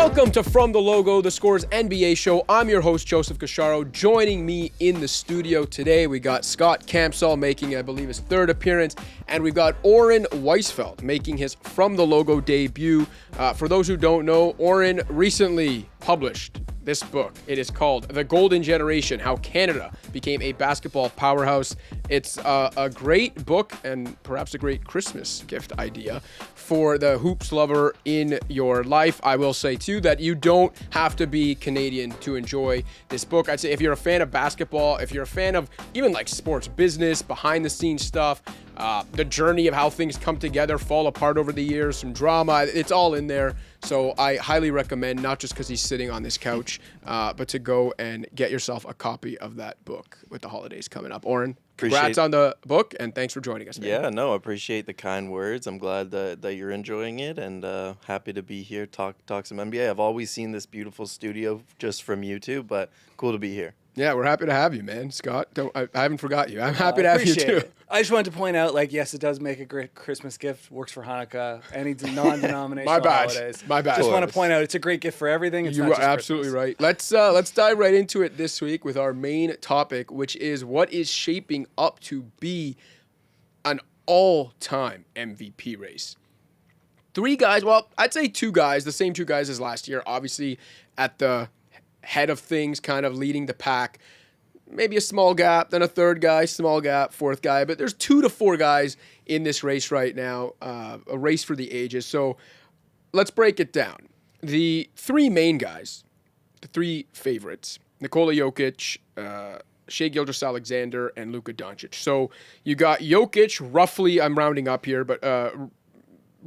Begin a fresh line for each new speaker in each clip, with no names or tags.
Welcome to From the Logo, the Scores NBA show. I'm your host, Joseph Casciaro. Joining me in the studio today, we got Scott Campsall making, I believe, his third appearance, and we've got Oren Weisfeld making his From the Logo debut. For those who don't know, Oren recently published this book. It is called The Golden Generation, How Canada Became a Basketball Powerhouse. It's a great book and perhaps a great Christmas gift idea for the hoops lover in your life. I will say, too, that you don't have to be Canadian to enjoy this book. I'd say if you're a fan of basketball, if you're a fan of even like sports business, behind the scenes stuff, the journey of how things come together, fall apart over the years, some drama, it's all in there. So I highly recommend, not just because he's sitting on this couch, but to go and get yourself a copy of that book with the holidays coming up. Oren, congrats on the book, and thanks for joining us, man.
Yeah, no, appreciate the kind words. I'm glad that you're enjoying it, and happy to be here, talk some NBA. I've always seen this beautiful studio just from YouTube, but cool to be here.
Yeah, we're happy to have you, man. Scott, I haven't forgot you. I'm happy to have you, too.
I just wanted to point out, yes, it does make a great Christmas gift. Works for Hanukkah, any non-denominational holidays.
My bad.
Just want to point out, it's a great gift for everything. It's
you
not
are
just
absolutely
Christmas.
right. Let's dive right into it this week with our main topic, which is what is shaping up to be an all-time MVP race. Three guys, well, I'd say two guys, the same two guys as last year, obviously at the head of things, kind of leading the pack. Maybe a small gap, then a third guy, small gap, fourth guy. But there's 2 to 4 guys in this race right now, a race for the ages. So let's break it down. The 3 main guys, the 3 favorites, Nikola Jokic, Shai Gilgeous-Alexander, and Luka Doncic. So you got Jokic, roughly, I'm rounding up here, but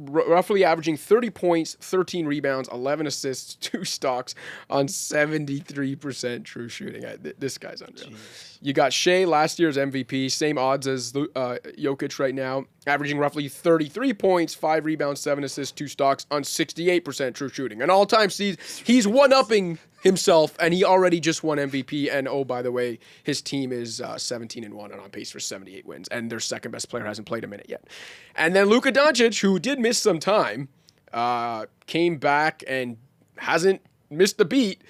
roughly averaging 30 points, 13 rebounds, 11 assists, 2 stocks on 73% true shooting. This guy's unreal. Jeez. You got Shai, last year's MVP, same odds as Jokic right now, averaging roughly 33 points, 5 rebounds, 7 assists, 2 stocks on 68% true shooting. An all-time season. He's one-upping himself, and he already just won MVP. And, oh, by the way, his team is 17-1 and on pace for 78 wins, and their second-best player hasn't played a minute yet. And then Luka Doncic, who did miss some time, came back and hasn't missed a beat,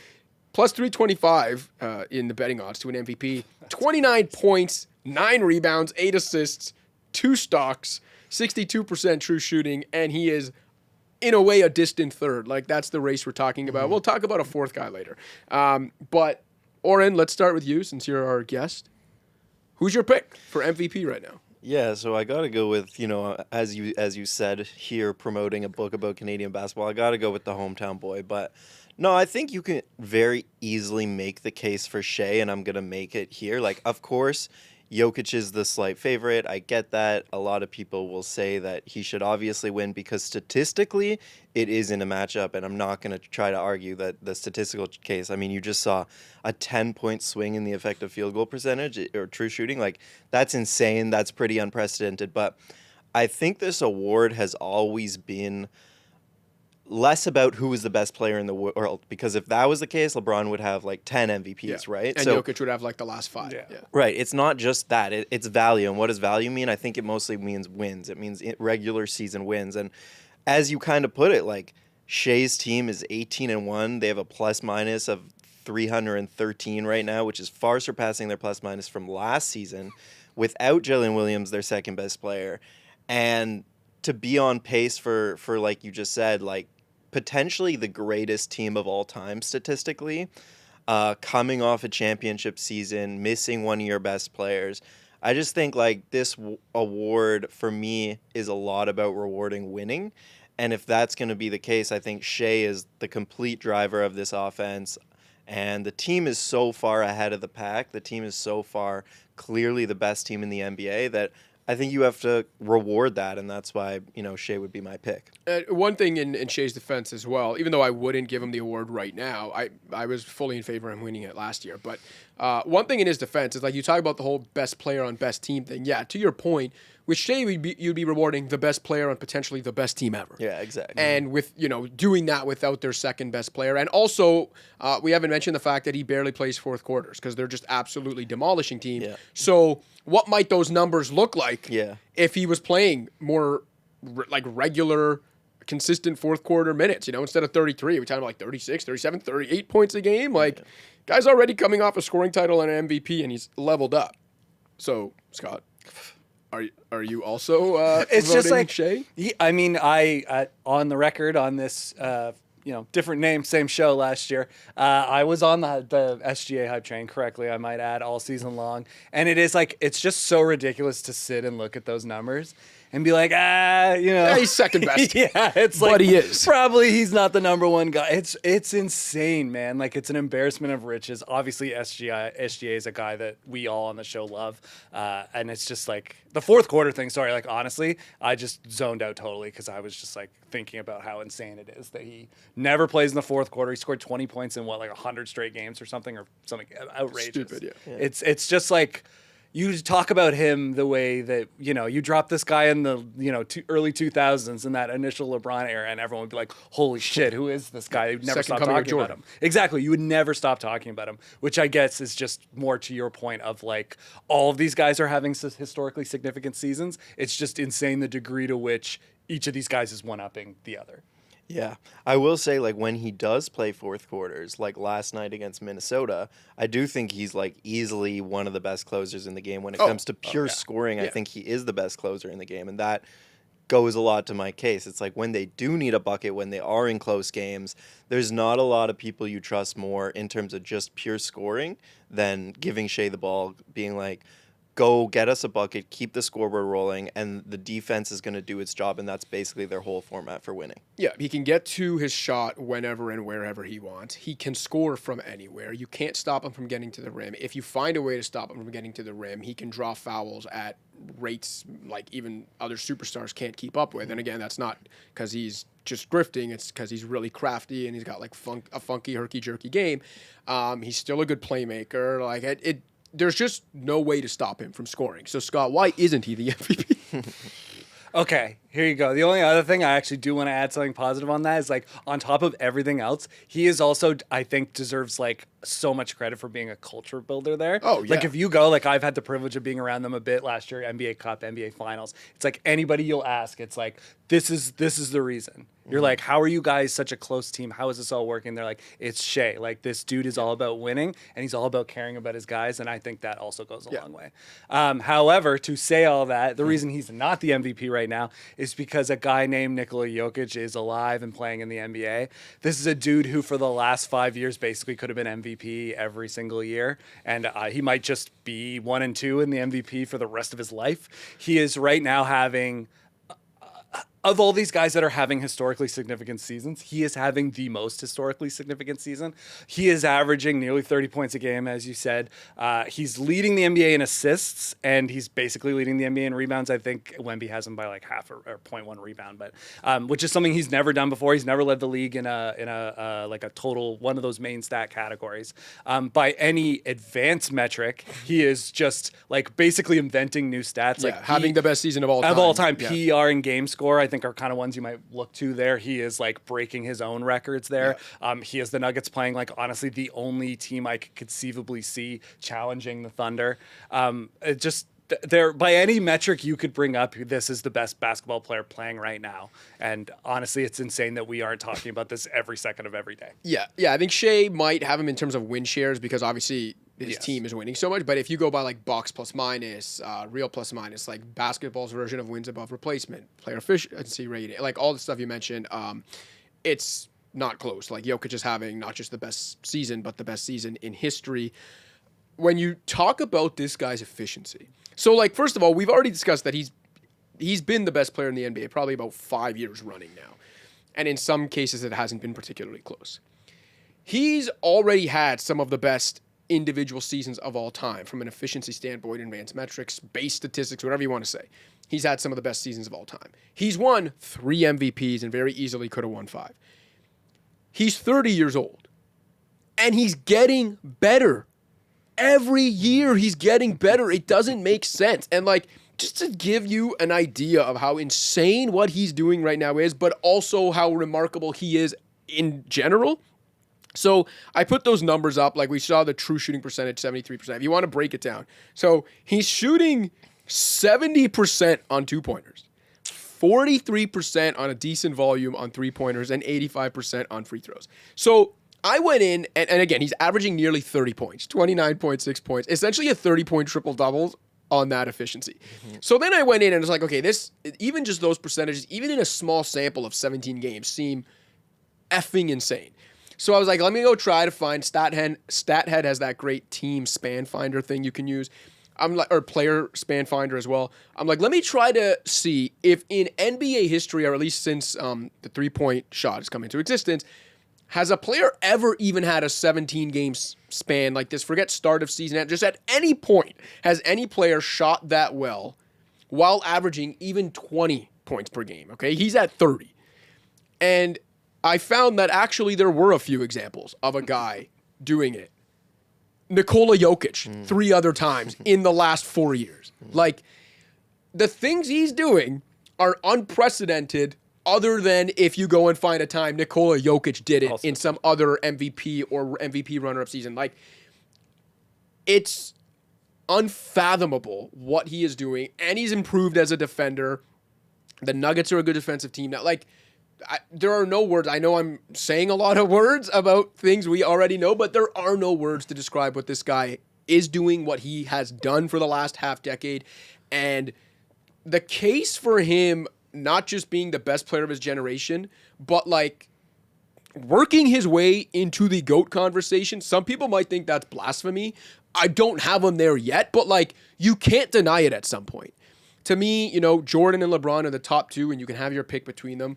plus 325 in the betting odds to an MVP. 29 points, 9 rebounds, 8 assists, 2 stocks, 62% true shooting, and he is, in a way, a distant third. That's the race we're talking about. We'll talk about a fourth guy later. But, Oren, let's start with you since you're our guest. Who's your pick for MVP right now?
Yeah, so I got to go with, as you said here, promoting a book about Canadian basketball, I got to go with the hometown boy. But no, I think you can very easily make the case for Shai, and I'm going to make it here. Of course, Jokic is the slight favorite. I get that. A lot of people will say that he should obviously win because statistically it is in a matchup, and I'm not going to try to argue that the statistical case. I mean, you just saw a 10-point swing in the effective field goal percentage or true shooting. That's insane. That's pretty unprecedented. But I think this award has always been less about who is the best player in the world, because if that was the case, LeBron would have 10 MVPs, right?
And Jokic would have the last 5. Yeah.
Right. It's not just that. It's value. And what does value mean? I think it mostly means wins. It means regular season wins. And as you kind of put it, Shai's team is 18-1. They have a plus minus of 313 right now, which is far surpassing their plus minus from last season without Jalen Williams, their second best player. And to be on pace for like you just said, potentially the greatest team of all time statistically, coming off a championship season, missing one of your best players. I just think this award for me is a lot about rewarding winning. And if that's going to be the case, I think Shai is the complete driver of this offense. And the team is so far ahead of the pack. The team is so far clearly the best team in the NBA that I think you have to reward that, and that's why, Shai would be my pick.
One thing in Shai's defense as well, even though I wouldn't give him the award right now, I was fully in favor of him winning it last year. But one thing in his defense is, you talk about the whole best player on best team thing. Yeah, to your point, with Shai, you'd be rewarding the best player on potentially the best team ever.
Yeah, exactly.
And with, doing that without their second best player. And also, we haven't mentioned the fact that he barely plays fourth quarters because they're just absolutely demolishing team.
Yeah.
So what might those numbers look like
if
he was playing more regular consistent fourth quarter minutes, instead of 33, we're talking like 36, 37, 38 points a game. Like, guy's already coming off a scoring title and an MVP, and he's leveled up. So, Scott, are you also
it's just like
Shea?
I on the record on this different name, same show last year. I was on the SGA hype train, correctly, I might add, all season long. And it's just so ridiculous to sit and look at those numbers and be like,
he's second best.
Yeah, it's like,
but he is.
Probably he's not the number one guy. It's insane, man. Like, it's an embarrassment of riches. Obviously, SGA is a guy that we all on the show love. And it's just like the fourth quarter thing. Sorry, like, honestly, I just zoned out totally because I was just like thinking about how insane it is that he never plays in the fourth quarter. He scored 20 points in 100 straight games or something outrageous.
Stupid, yeah.
It's just like, you talk about him the way that, you drop this guy in the, early 2000s in that initial LeBron era, and everyone would be like, holy shit, who is this guy? You'd never stop talking about him. Exactly. You would never stop talking about him, which I guess is just more to your point of like, all of these guys are having historically significant seasons. It's just insane the degree to which each of these guys is one-upping the other.
Yeah, I will say, like, when he does play fourth quarters, like last night against Minnesota, I do think he's like easily one of the best closers in the game. When it comes to pure scoring, I think he is the best closer in the game, and that goes a lot to my case. It's like when they do need a bucket, when they are in close games, there's not a lot of people you trust more in terms of just pure scoring than giving Shea the ball, being like, go get us a bucket, keep the scoreboard rolling, and the defense is going to do its job, and that's basically their whole format for winning.
Yeah, he can get to his shot whenever and wherever he wants. He can score from anywhere. You can't stop him from getting to the rim. If you find a way to stop him from getting to the rim, he can draw fouls at rates like even other superstars can't keep up with. And again, that's not because he's just grifting. It's because he's really crafty and he's got like a funky, herky-jerky game. He's still a good playmaker. Like there's just no way to stop him from scoring. So, Scott, why isn't he the MVP?
Okay, here you go. The only other thing I actually do want to add something positive on that is, like, on top of everything else, he is also, I think, deserves, like, so much credit for being a culture builder there.
Oh, yeah.
Like, if you go, like, I've had the privilege of being around them a bit last year, NBA Cup, NBA Finals. It's like anybody you'll ask, it's like, this is the reason. You're like, how are you guys such a close team? How is this all working? They're like, it's Shea. Like, this dude is all about winning, and he's all about caring about his guys, and I think that also goes a long way. However, to say all that, the reason he's not the MVP right now is because a guy named Nikola Jokic is alive and playing in the NBA. This is a dude who, for the last 5 years, basically could have been MVP every single year, and he might just be 1 and 2 in the MVP for the rest of his life. He is right now having... Of all these guys that are having historically significant seasons, he is having the most historically significant season. He is averaging nearly 30 points a game, as you said. He's leading the NBA in assists, and he's basically leading the NBA in rebounds. I think Wemby has him by like half or 0.1 rebound, but which is something he's never done before. He's never led the league in a like a total one of those main stat categories. By any advanced metric, he is just like basically inventing new stats.
Yeah,
like
having the best season of all time.
Of all time,
yeah.
PER and game score, I think, are kind of ones you might look to there. He is like breaking his own records there. Yeah. He has the Nuggets playing like honestly the only team I could conceivably see challenging the Thunder. It just there by any metric you could bring up, this is the best basketball player playing right now. And honestly, it's insane that we aren't talking about this every second of every day.
Yeah, I think Shea might have him in terms of win shares because obviously his team is winning so much. But if you go by like box plus minus, real plus minus, like basketball's version of wins above replacement, player efficiency rating, like all the stuff you mentioned, it's not close. Like Jokic is having not just the best season, but the best season in history. When you talk about this guy's efficiency, so like first of all, we've already discussed that he's been the best player in the NBA probably about 5 years running now, and in some cases it hasn't been particularly close. He's already had some of the best individual seasons of all time from an efficiency standpoint, advanced metrics, base statistics, whatever you want to say. He's had some of the best seasons of all time. He's won 3 MVPs and very easily could have won 5. He's 30 years old, and he's getting better. Every year he's getting better. It doesn't make sense. And like, just to give you an idea of how insane what he's doing right now is, but also how remarkable he is in general. So I put those numbers up. Like we saw the true shooting percentage, 73%. If you want to break it down. So he's shooting 70% on 2-pointers, 43% on a decent volume on three-pointers, and 85% on free throws. So I went in, and again, he's averaging nearly 30 points, 29.6 points, essentially a 30-point triple-double on that efficiency. So then I went in and was like, okay, this, even just those percentages, even in a small sample of 17 games, seem effing insane. So I was like, let me go try to find StatHead has that great team span finder thing you can use. I'm like, or player span finder as well. I'm like, let me try to see if in NBA history, or at least since the 3-point shot has come into existence, has a player ever even had a 17-game span like this? Forget start of season. Just at any point, has any player shot that well while averaging even 20 points per game? Okay, he's at 30. And I found that actually there were a few examples of a guy doing it. Nikola Jokic, 3 other times in the last 4 years. Like, the things he's doing are unprecedented, other than if you go and find a time Nikola Jokic did it in some other MVP or MVP runner-up season. Like, it's unfathomable what he is doing, and he's improved as a defender. The Nuggets are a good defensive team now. Like, there are no words. I know I'm saying a lot of words about things we already know, but there are no words to describe what this guy is doing, what he has done for the last half decade. And the case for him not just being the best player of his generation, but like working his way into the GOAT conversation. Some people might think that's blasphemy. I don't have him there yet, but like you can't deny it at some point. To me, you know, Jordan and LeBron are the top 2, and you can have your pick between them.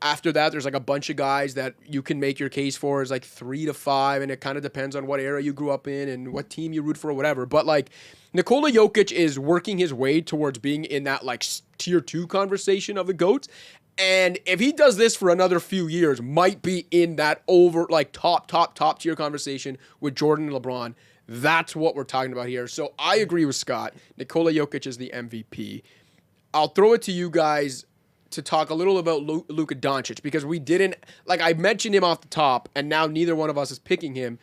After that, there's like a bunch of guys that you can make your case for as like 3 to 5, and it kind of depends on what era you grew up in and what team you root for or whatever. But like Nikola Jokic is working his way towards being in that like tier 2 conversation of the GOATs. And if he does this for another few years, might be in that over like top tier conversation with Jordan and LeBron. That's what we're talking about here. So I agree with Scott. Nikola Jokic is the MVP. I'll throw it to you guys to talk a little about Luka Doncic, because we didn't, like I mentioned him off the top, and now neither one of us is picking him.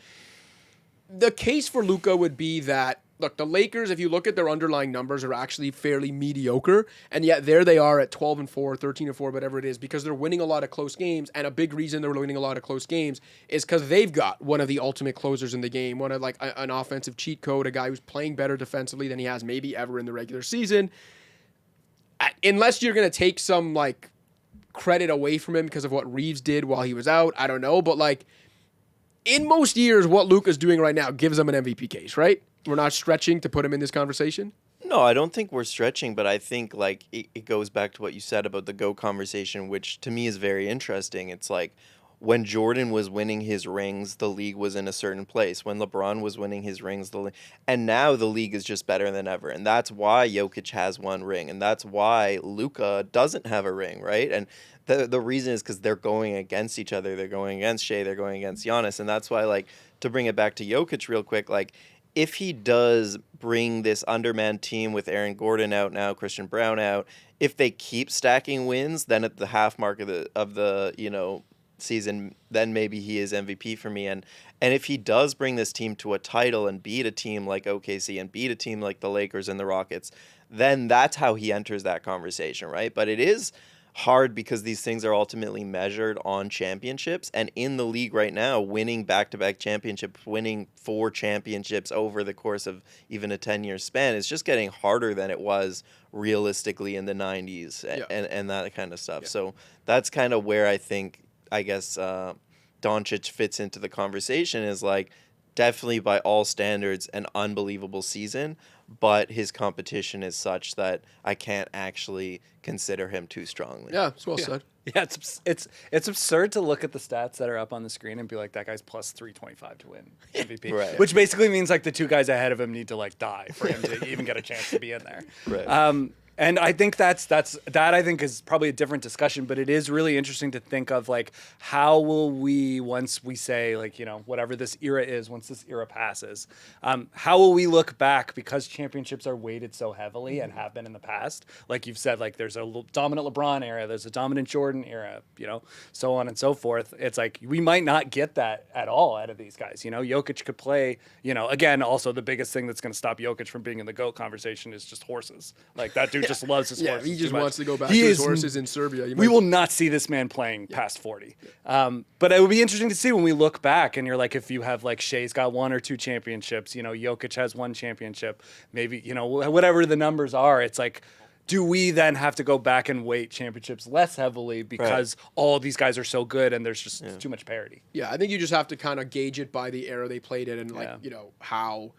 The case for Luka would be that, look, the Lakers, if you look at their underlying numbers, are actually fairly mediocre, and yet there they are at 12-4, 13-4, whatever it is, because they're winning a lot of close games, and a big reason they're winning a lot of close games is because they've got one of the ultimate closers in the game, one of like an offensive cheat code, a guy who's playing better defensively than he has maybe ever in the regular season. Unless you're going to take some like credit away from him because of what Reeves did while he was out, I don't know. But like in most years, what Luka's doing right now gives him an MVP case, right? We're not stretching to put him in this conversation.
No, I don't think we're stretching, but I think like it goes back to what you said about the GOAT conversation, which to me is very interesting. It's like when Jordan was winning his rings, the league was in a certain place. When LeBron was winning his rings, and now the league is just better than ever. And that's why Jokic has 1 ring. And that's why Luka doesn't have a ring, right? And the reason is because they're going against each other. They're going against Shea. They're going against Giannis. And that's why, like, to bring it back to Jokic real quick, like, if he does bring this undermanned team with Aaron Gordon out now, Christian Brown out, if they keep stacking wins, then at the half mark of the you know, season, then maybe he is MVP for me. And if he does bring this team to a title and beat a team like OKC and beat a team like the Lakers and the Rockets, then that's how he enters that conversation, right? But it is hard because these things are ultimately measured on championships, and in the league right now, winning back-to-back championships, winning 4 championships over the course of even a 10-year span is just getting harder than it was realistically in the 90s and that kind of stuff. So that's kind of where I guess Doncic fits into the conversation, is like definitely by all standards an unbelievable season, but his competition is such that I can't actually consider him too strongly.
Yeah, it's well said.
Yeah, it's absurd to look at the stats that are up on the screen and be like, that guy's plus 325 to win MVP,
Right.
which basically means like the 2 guys ahead of him need to like die for him to even get a chance to be in there.
Right.
And I think that I think is probably a different discussion, but it is really interesting to think of like, how will we, once we say like, you know, whatever this era is, once this era passes, how will we look back, because championships are weighted so heavily and have been in the past. Like you've said, like there's a dominant LeBron era, there's a dominant Jordan era, you know, so on and so forth. It's like, we might not get that at all out of these guys. You know, Jokic could play, you know, again, also the biggest thing that's going to stop Jokic from being in the GOAT conversation is just horses. Like that dude just loves his
Yeah,
horses.
he just
too much.
wants to go back
He
to his
is-
horses in Serbia.
We will not see this man playing past 40. But it would be interesting to see when we look back and you're like, if you have like Shea's got 1 or 2 championships, you know, Jokic has 1 championship, maybe, you know, whatever the numbers are, it's like, do we then have to go back and weight championships less heavily because all these guys are so good and there's just too much parity?
Yeah, I think you just have to kind of gauge it by the era they played in and like, you know, how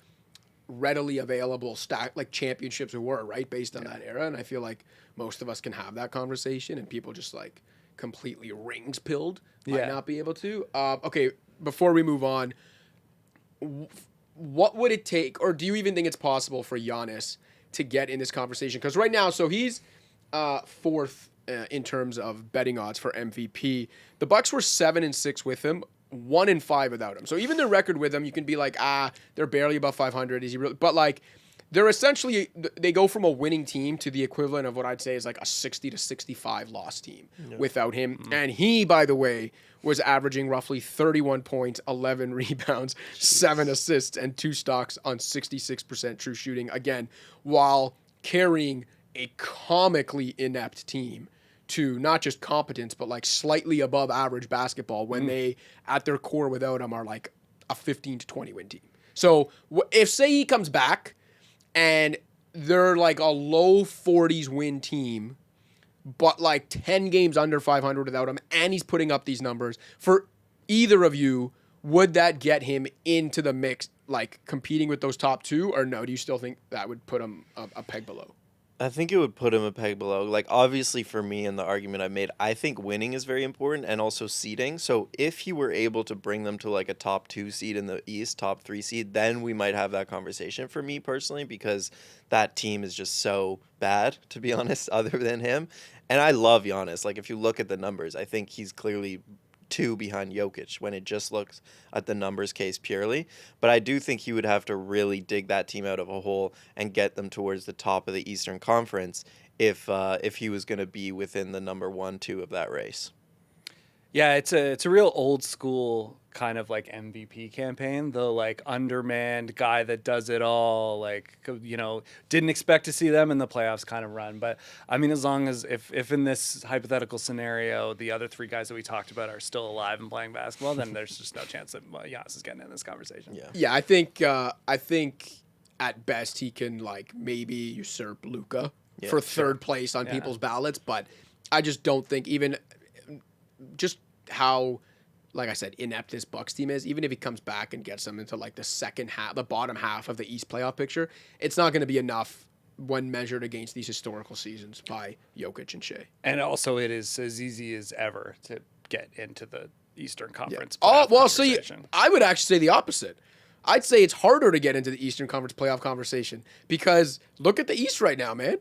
readily available like championships were, right? Based on that era. And I feel like most of us can have that conversation and people just like completely rings pilled might not be able to. Okay, before we move on, what would it take, or do you even think it's possible for Giannis to get in this conversation? Because right now, so he's 4th in terms of betting odds for MVP. The Bucks were 7-6 with him, 1-5 without him. So even their record with him, you can be like, they're barely above 500. Is he really? But like, they're essentially, they go from a winning team to the equivalent of what I'd say is like a 60-65 loss team without him. Mm-hmm. And he, by the way, was averaging roughly 31 points, 11 rebounds, 7 assists, and 2 stocks on 66% true shooting. Again, while carrying a comically inept team to not just competence, but like slightly above average basketball when they, at their core without him, are like a 15-20 win team. So if, say, he comes back and they're like a low 40s win team, but like 10 games under 500 without him, and he's putting up these numbers, for either of you, would that get him into the mix, like competing with those top 2, or no? Do you still think that would put him a peg below?
I think it would put him a peg below. Like, obviously for me and the argument I made, I think winning is very important and also seeding. So if he were able to bring them to like a top 2 seed in the East, top 3 seed, then we might have that conversation for me personally, because that team is just so bad, to be honest, other than him. And I love Giannis. Like, if you look at the numbers, I think he's clearly 2 behind Jokic when it just looks at the numbers case purely. But I do think he would have to really dig that team out of a hole and get them towards the top of the Eastern Conference if he was going to be within the number 1, 2 of that race.
Yeah, it's a real old school kind of like MVP campaign. The like undermanned guy that does it all, like, you know, didn't expect to see them in the playoffs kind of run. But I mean, as long as if in this hypothetical scenario the other 3 guys that we talked about are still alive and playing basketball, then there's just no chance that Giannis is getting in this conversation.
Yeah, I think at best he can like maybe usurp Luka for third place on people's ballots, but I just don't think, even just how, like I said, inept this Bucks team is, even if he comes back and gets them into like the second half, the bottom half of the East playoff picture, it's not going to be enough when measured against these historical seasons by Jokic and Shea.
And also, it is as easy as ever to get into the Eastern Conference.
Oh, well, see, I would actually say the opposite. I'd say it's harder to get into the Eastern Conference playoff conversation, because look at the East right now, man.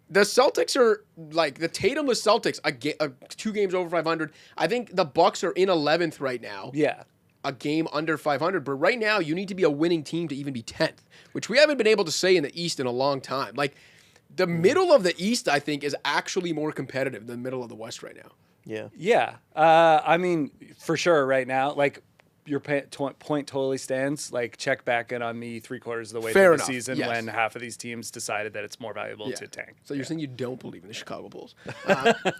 The Celtics are like the Tatumless Celtics, 2 games over 500. I think the Bucks are in 11th right now.
Yeah.
A game under 500. But right now, you need to be a winning team to even be 10th, which we haven't been able to say in the East in a long time. Like, the middle of the East, I think, is actually more competitive than the middle of the West right now.
Yeah.
Yeah. I mean, for sure right now, like, your point totally stands. Like, check back in on me 3/4 of the way through the season when half of these teams decided that it's more valuable to tank.
So you're saying you don't believe in the Chicago Bulls?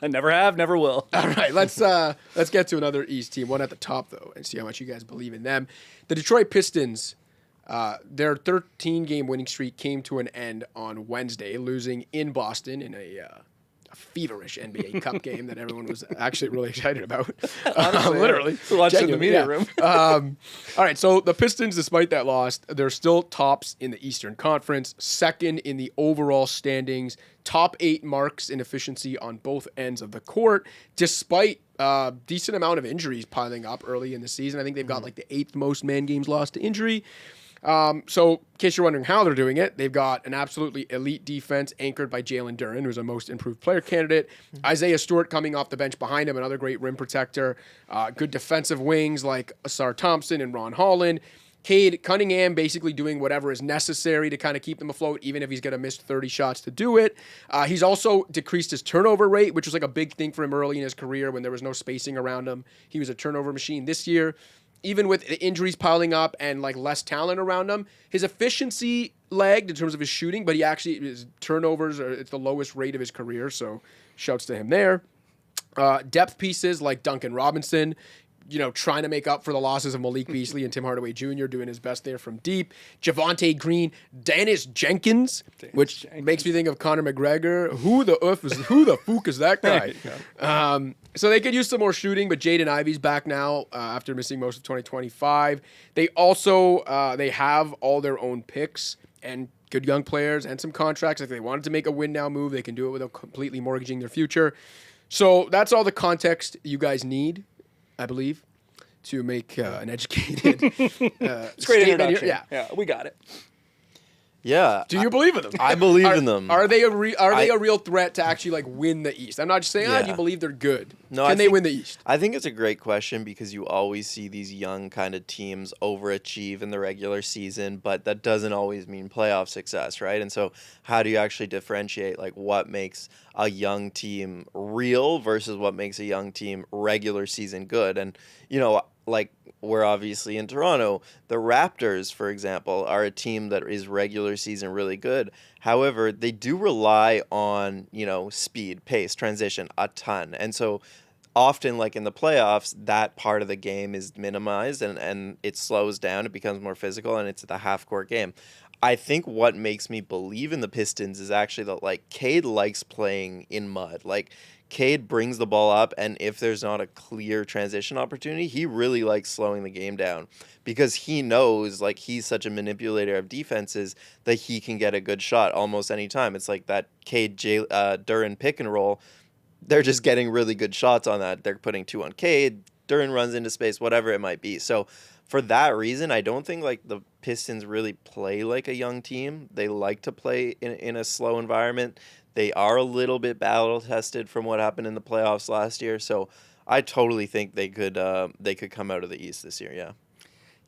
Never have, never will.
All right, let's get to another East team, one at the top though, and see how much you guys believe in them. The Detroit Pistons, their 13-game winning streak came to an end on Wednesday, losing in Boston in a feverish NBA Cup game that everyone was actually really excited about.
Honestly,
literally.
Watched in the media room.
All right, so the Pistons, despite that loss, they're still tops in the Eastern Conference, second in the overall standings, top 8 marks in efficiency on both ends of the court, despite a decent amount of injuries piling up early in the season. I think they've got like the 8th most man games lost to injury. So, in case you're wondering how they're doing it, they've got an absolutely elite defense anchored by Jalen Duren, who's a most improved player candidate. Isaiah Stewart coming off the bench behind him, another great rim protector. Good defensive wings like Asar Thompson and Ron Holland. Cade Cunningham basically doing whatever is necessary to kind of keep them afloat, even if he's going to miss 30 shots to do it. He's also decreased his turnover rate, which was like a big thing for him early in his career when there was no spacing around him. He was a turnover machine this year. even with the injuries piling up and like less talent around him, his efficiency lagged in terms of his shooting, but his turnovers are it's the lowest rate of his career. So shouts to him there. Depth pieces like Duncan Robinson, trying to make up for the losses of Malik Beasley and Tim Hardaway Jr., doing his best there from deep. Javonte Green, Dennis Jenkins, which makes me think of Conor McGregor. Who the fuck is that guy? So they could use some more shooting, but Jaden Ivey's back now after missing most of 2025. They also they have all their own picks and good young players and some contracts. If they wanted to make a win now move, they can do it without completely mortgaging their future. So that's all the context you guys need, I believe, to make an educated
it's great introduction. Yeah, we got it.
Yeah.
Do you believe in them?
I believe in them.
Are they a real threat to actually like win the East? I'm not just saying, do you believe they're good? No, Can they win the East?
I think it's a great question because you always see these young kind of teams overachieve in the regular season, but that doesn't always mean playoff success, right? And so how do you actually differentiate like what makes a young team real versus what makes a young team regular season good? And, like we're obviously in Toronto, the Raptors, for example, are a team that is regular season really good. However, they do rely on, speed, pace, transition a ton. And so often, like in the playoffs, that part of the game is minimized and it slows down. It becomes more physical and it's the half-court game. I think what makes me believe in the Pistons is actually that, like, Cade likes playing in mud. Like, Cade brings the ball up, and if there's not a clear transition opportunity, he really likes slowing the game down because he knows, like, he's such a manipulator of defenses that he can get a good shot almost any time. It's like that Cade Duren pick and roll. They're just getting really good shots on that. They're putting 2 on Cade. Duren runs into space, whatever it might be. So for that reason, I don't think like the Pistons really play like a young team. They like to play in a slow environment. They are a little bit battle tested from what happened in the playoffs last year. So I totally think they could come out of the East this year. Yeah.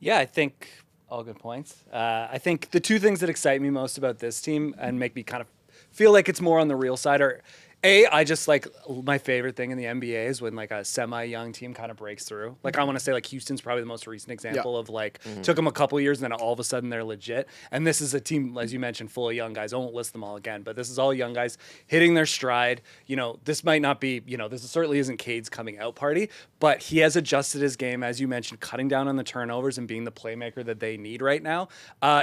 Yeah, I think all good points. I think the two things that excite me most about this team and make me kind of feel like it's more on the real side are I just like my favorite thing in the NBA is when like a semi-young team kind of breaks through. Like I want to say like Houston's probably the most recent example of like took them a couple years and then all of a sudden they're legit. And this is a team, as you mentioned, full of young guys. I won't list them all again, but this is all young guys hitting their stride. This might not be, this certainly isn't Cade's coming out party, but he has adjusted his game, as you mentioned, cutting down on the turnovers and being the playmaker that they need right now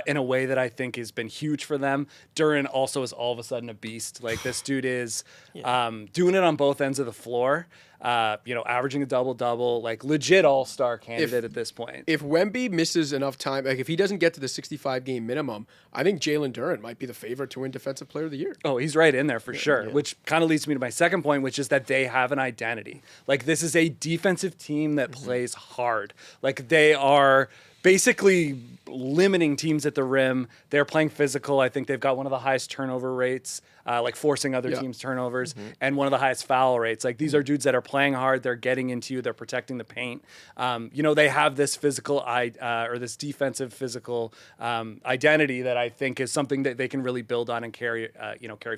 in a way that I think has been huge for them. Duren also is all of a sudden a beast. Like this dude is doing it on both ends of the floor, averaging a double-double, like legit all-star candidate at this point.
If Wemby misses enough time, like if he doesn't get to the 65-game minimum, I think Jalen Duren might be the favorite to win Defensive Player of the Year.
Oh, he's right in there for sure, which kind of leads me to my second point, which is that they have an identity. Like this is a defensive team that plays hard. Like they are basically limiting teams at the rim. They're playing physical. I think they've got one of the highest turnover rates, like forcing other teams' turnovers, and one of the highest foul rates. Like these are dudes that are playing hard. They're getting into you. They're protecting the paint. They have this physical or this defensive physical identity that I think is something that they can really build on and carry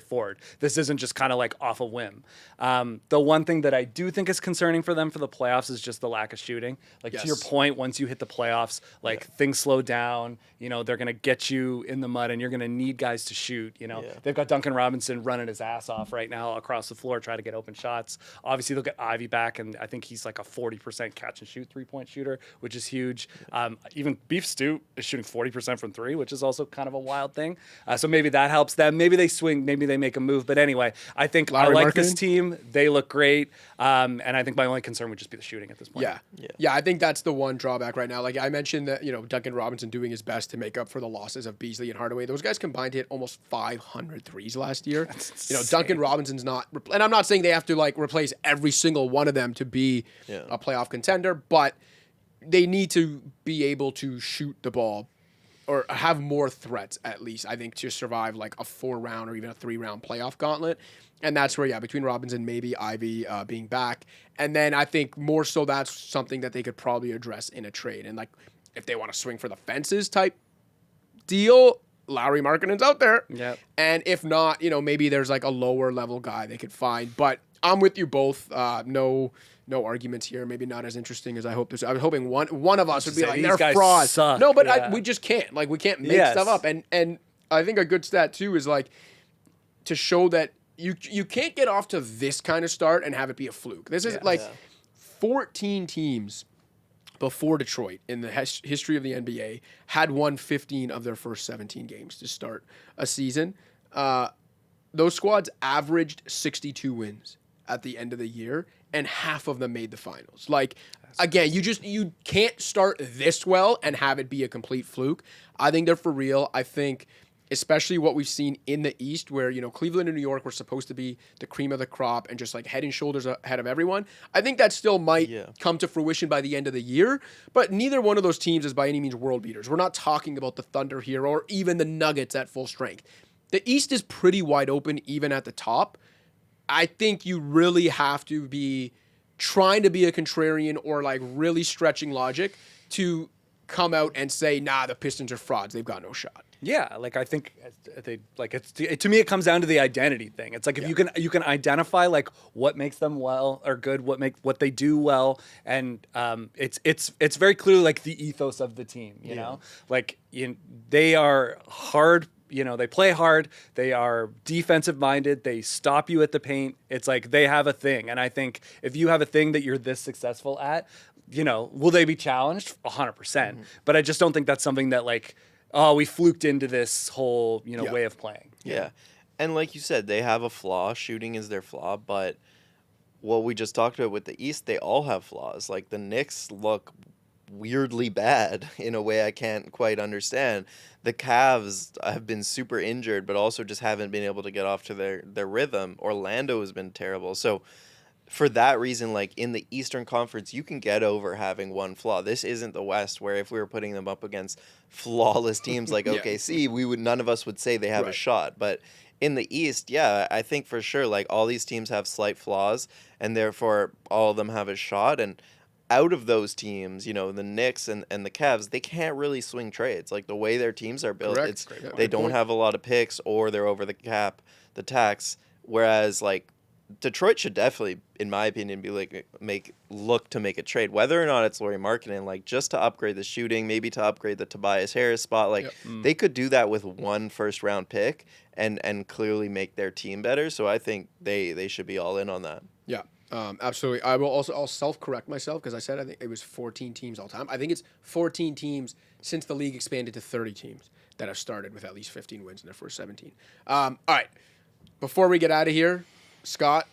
forward. This isn't just kind of like off a whim. The one thing that I do think is concerning for them for the playoffs is just the lack of shooting. Like to your point, once you hit the playoffs, like things slow down. They're going to get you in the mud and you're going to need guys to shoot. They've got Duncan Robinson running his ass off right now across the floor trying to get open shots. Obviously, they'll get Ivy back, and I think he's like a 40% catch and shoot three-point shooter, which is huge. Even Beef Stew is shooting 40% from three, which is also kind of a wild thing. So maybe that helps them. Maybe they swing. Maybe they make a move. But anyway, I think I like this team. They look great. And I think my only concern would just be the shooting at this point.
Yeah, I think that's the one drawback right now. Like I mentioned that, Duncan Robinson doing his best to make up for the losses of Beasley and Hardaway. Those guys combined hit almost 500 threes last year. Duncan Robinson's not, and I'm not saying they have to like replace every single one of them to be a playoff contender, but they need to be able to shoot the ball or have more threats at least, I think, to survive like a 4-round or even a 3-round playoff gauntlet. And that's where, between Robinson, maybe Ivy being back. And then I think more so that's something that they could probably address in a trade. And like if they want to swing for the fences type deal, Lauri Markkanen's out there.
Yep.
And if not, maybe there's like a lower level guy they could find. But I'm with you both. No no arguments here. Maybe not as interesting as I hope this. I was hoping one of us would be like,
these
they're
guys
frauds.
suck.
No, but
Yeah.
we just can't. Like, we can't make
Yes.
stuff up. And I think a good stat too is like to show that you can't get off to this kind of start and have it be a fluke. This is 14 teams before Detroit in the history of the NBA had won 15 of their first 17 games to start a season. Those squads averaged 62 wins at the end of the year, and half of them made the finals. Like, again, you can't start this well and have it be a complete fluke. I think they're for real. I think especially what we've seen in the East where, Cleveland and New York were supposed to be the cream of the crop and just like head and shoulders ahead of everyone. I think that still might come to fruition by the end of the year, but neither one of those teams is by any means world beaters. We're not talking about the Thunder here or even the Nuggets at full strength. The East is pretty wide open even at the top. I think you really have to be trying to be a contrarian or like really stretching logic to come out and say, nah, the Pistons are frauds. They've got no shot.
Yeah, like I think to me it comes down to the identity thing. It's like if you can identify like what makes them well or good, what they do well, and it's very clearly like the ethos of the team. You know, like they are hard. They play hard. They are defensive minded. They stop you at the paint. It's like they have a thing, and I think if you have a thing that you're this successful at, will they be challenged? 100%. But I just don't think that's something that like. Oh, we fluked into this whole, way of playing.
Yeah. And like you said, they have a flaw. Shooting is their flaw. But what we just talked about with the East, they all have flaws. Like the Knicks look weirdly bad in a way I can't quite understand. The Cavs have been super injured, but also just haven't been able to get off to their rhythm. Orlando has been terrible. So for that reason, like in the Eastern Conference, you can get over having one flaw. This isn't the West, where if we were putting them up against flawless teams like OKC, none of us would say they have a shot. But in the East, I think for sure, like all these teams have slight flaws, and therefore all of them have a shot. And out of those teams, the Knicks and the Cavs, they can't really swing trades. Like the way their teams are built, they don't have a lot of picks, or they're over the cap, the tax. Whereas like Detroit should definitely, in my opinion, be like look to make a trade, whether or not it's Lauri Markkanen, like just to upgrade the shooting, maybe to upgrade the Tobias Harris spot. Like they could do that with one first-round pick and clearly make their team better. So I think they should be all in on that.
Yeah, absolutely. I'll self-correct myself because I said I think it was 14 teams all time. I think it's 14 teams since the league expanded to 30 teams that have started with at least 15 wins in their first 17. All right, before we get out of here, Scott,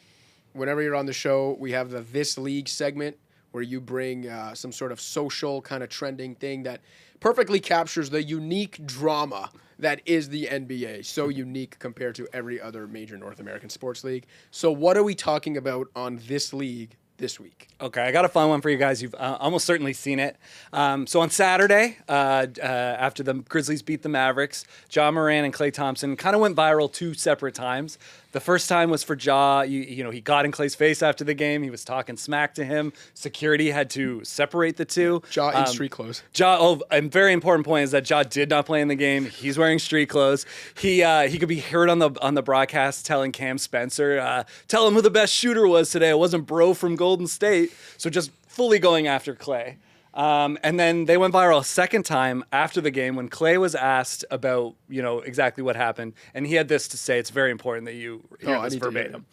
whenever you're on the show, we have the This League segment where you bring some sort of social kind of trending thing that perfectly captures the unique drama that is the NBA. So unique compared to every other major North American sports league. So what are we talking about on This League this week?
Okay, I got a fun one for you guys. You've almost certainly seen it. So on Saturday, after the Grizzlies beat the Mavericks, Ja Morant and Klay Thompson kind of went viral 2 separate times. The first time was for Ja. He got in Klay's face after the game. He was talking smack to him. Security had to separate the two.
Ja in street clothes.
A very important point is that Ja did not play in the game. He's wearing street clothes. He could be heard on the broadcast telling Cam Spencer, tell him who the best shooter was today. It wasn't Bro from Golden State. So just fully going after Klay. And then they went viral a second time after the game when Klay was asked about, exactly what happened. And he had this to say. It's very important that you hear this verbatim.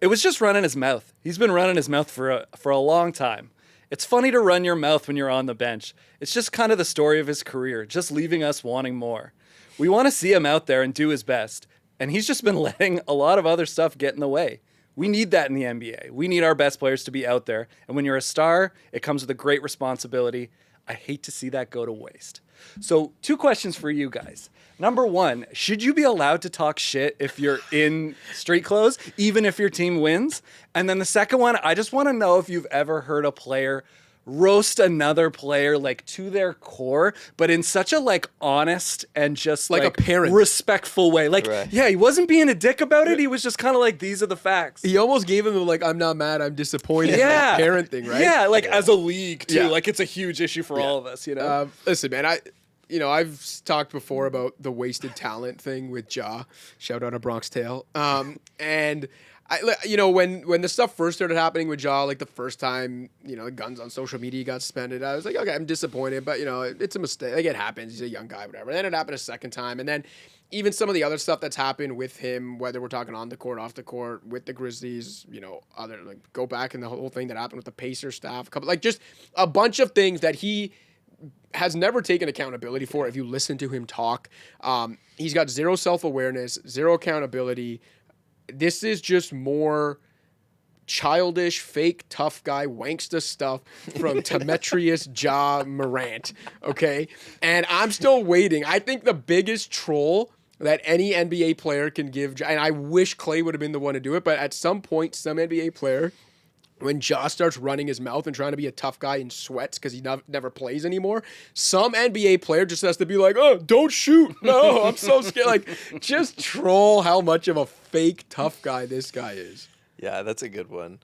It was just running his mouth. He's been running his mouth for a long time. It's funny to run your mouth when you're on the bench. It's just kind of the story of his career, just leaving us wanting more. We want to see him out there and do his best. And he's just been letting a lot of other stuff get in the way. We need that in the NBA. We need our best players to be out there. And when you're a star, it comes with a great responsibility. I hate to see that go to waste. So 2 questions for you guys. Number 1, should you be allowed to talk shit if you're in street clothes, even if your team wins? And then the second one, I just want to know if you've ever heard a player roast another player like to their core, but in such a like honest and just
like a parent,
respectful way. Like, yeah, he wasn't being a dick about it. He was just kind of like, these are the facts.
He almost gave him the like, I'm not mad, I'm disappointed.
Yeah,
parent thing, right?
Yeah, like as a league too. Like it's a huge issue for all of us.
Listen, man, I've talked before about the wasted talent thing with Ja. Shout out to Bronx Tale. And When the stuff first started happening with Ja, like the first time, the guns on social media got suspended, I was like, okay, I'm disappointed, but it's a mistake. Like, it happens. He's a young guy, whatever. And then it happened a second time, and then even some of the other stuff that's happened with him, whether we're talking on the court, off the court, with the Grizzlies, other go back and the whole thing that happened with the Pacers staff, just a bunch of things that he has never taken accountability for. If you listen to him talk, he's got zero self-awareness, zero accountability. This is just more childish, fake, tough guy, wanksta stuff from Demetrius Ja Morant, okay? And I'm still waiting. I think the biggest troll that any NBA player can give, and I wish Klay would have been the one to do it, but at some point, some NBA player, when Ja starts running his mouth and trying to be a tough guy in sweats because he never plays anymore, some NBA player just has to be like, oh, don't shoot. No, I'm so scared. Like, just troll how much of a fake tough guy this guy is.
Yeah, that's a good one.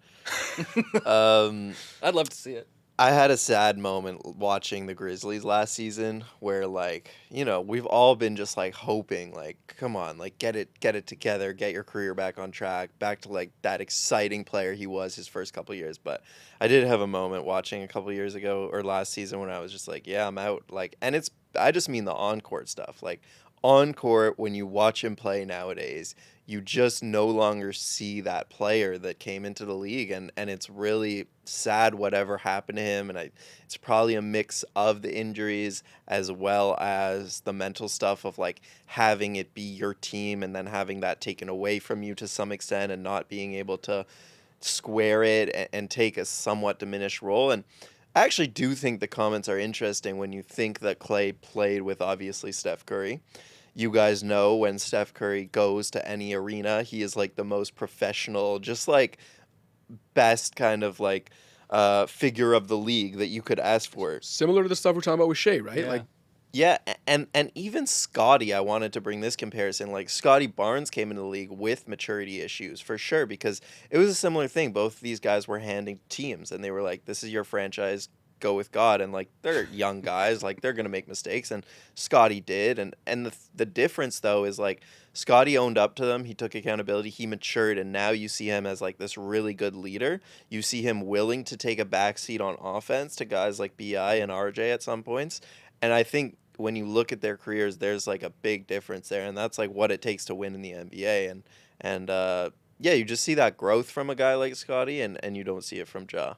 I'd love to see it.
I had a sad moment watching the Grizzlies last season where, we've all been just, hoping, come on, get it together, get your career back on track, back to, that exciting player he was his first couple years. But I did have a moment watching a couple years ago or last season when I was just like, yeah, I'm out. And I just mean the on-court stuff. On-court, when you watch him play nowadays, you just no longer see that player that came into the league, and it's really sad whatever happened to him, and it's probably a mix of the injuries as well as the mental stuff of having it be your team and then having that taken away from you to some extent and not being able to square it and take a somewhat diminished role. And I actually do think the comments are interesting when you think that Klay played with obviously Steph Curry. You guys know when Steph Curry goes to any arena, he is the most professional, just best kind of figure of the league that you could ask for.
Similar to the stuff we're talking about with Shea, right?
Yeah. And even Scotty, I wanted to bring this comparison. Scotty Barnes came into the league with maturity issues for sure, because it was a similar thing. Both of these guys were handing teams and they were like, this is your franchise, go with God. And they're young guys, they're gonna make mistakes, and Scotty did. And the difference though is Scotty owned up to them, he took accountability, he matured, and now you see him as this really good leader. You see him willing to take a backseat on offense to guys like BI and RJ at some points. And I think when you look at their careers, there's a big difference there, and that's what it takes to win in the NBA. And you just see that growth from a guy like Scotty, and you don't see it from Ja.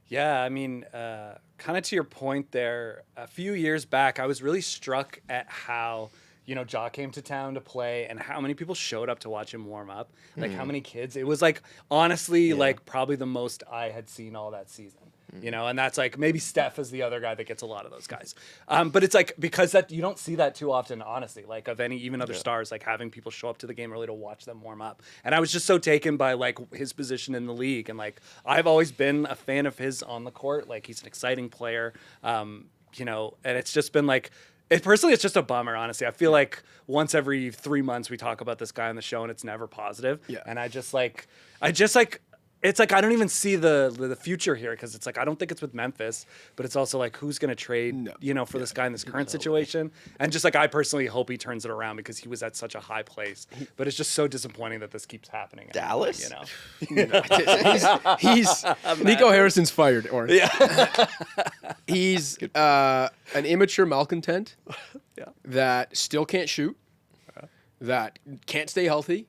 Yeah, I mean, kind of to your point there, a few years back, I was really struck at how, Ja came to town to play and how many people showed up to watch him warm up. How many kids. It was honestly, probably the most I had seen all that season. And that's maybe Steph is the other guy that gets a lot of those guys. But it's because that you don't see that too often, honestly, of any, even other stars, having people show up to the game early to watch them warm up. And I was just so taken by his position in the league. And I've always been a fan of his on the court. He's an exciting player, and it's just been personally, it's just a bummer, honestly. I feel once every 3 months we talk about this guy on the show and it's never positive.
Yeah.
And it's I don't even see the future here, because it's I don't think it's with Memphis, but it's also who's going to trade, for this guy in this current situation. And just I personally hope he turns it around, because he was at such a high place. But it's just so disappointing that this keeps happening.
Dallas?
He's Nico Harrison's fired, or he's an immature malcontent that still can't shoot, that can't stay healthy,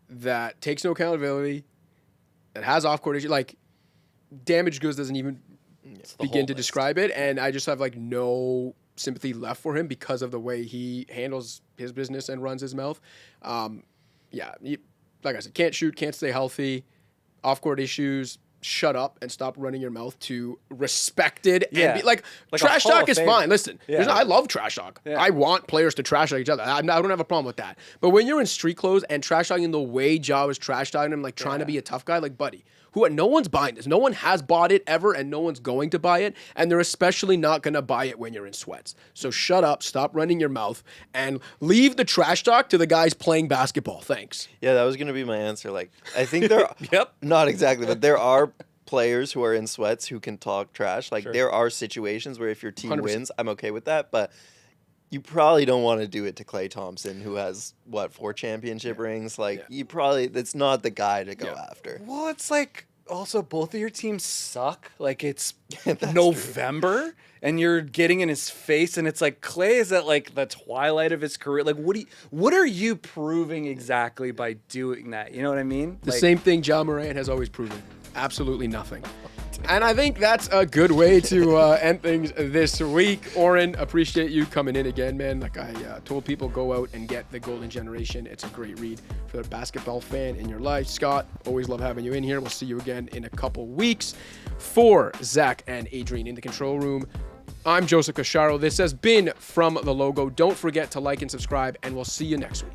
that takes no accountability, that has off-court issues. Damaged goods doesn't even begin to describe it, and I just have no sympathy left for him because of the way he handles his business and runs his mouth. Like I said, can't shoot, can't stay healthy, off-court issues. Shut up and stop running your mouth to respected and trash talk is fine. Listen, I love trash talk. Yeah. I want players to trash talk each other. I don't have a problem with that. But when you're in street clothes and trash talking the way Ja was trash talking him, trying to be a tough guy, buddy, no one's buying this. No one has bought it ever, and no one's going to buy it, and they're especially not going to buy it when you're in sweats. So shut up, stop running your mouth, and leave the trash talk to the guys playing basketball. Thanks.
Yeah, that was going to be my answer. I think there are, not exactly, but there are players who are in sweats who can talk trash. There are situations where if your team
100%.
wins, I'm okay with that, but you probably don't want to do it to Klay Thompson, who has, 4 championship rings? Like, you probably, that's not the guy to go after.
Well, it's like, also, both of your teams suck. Like, it's
That's
November, and you're getting in his face, and it's like, Klay is at, like, the twilight of his career. Like, what are you proving exactly by doing that? You know what I mean?
The same thing John Morant has always proven. Absolutely nothing. And I think that's a good way to end things this week. Oren, appreciate you coming in again, man. Like I told people, go out and get The Golden Generation. It's a great read for the basketball fan in your life. Scott, always love having you in here. We'll see you again in a couple weeks. For Zach and Adrian in the control room, I'm Joseph Casciaro. This has been From the Logo. Don't forget to like and subscribe, and we'll see you next week.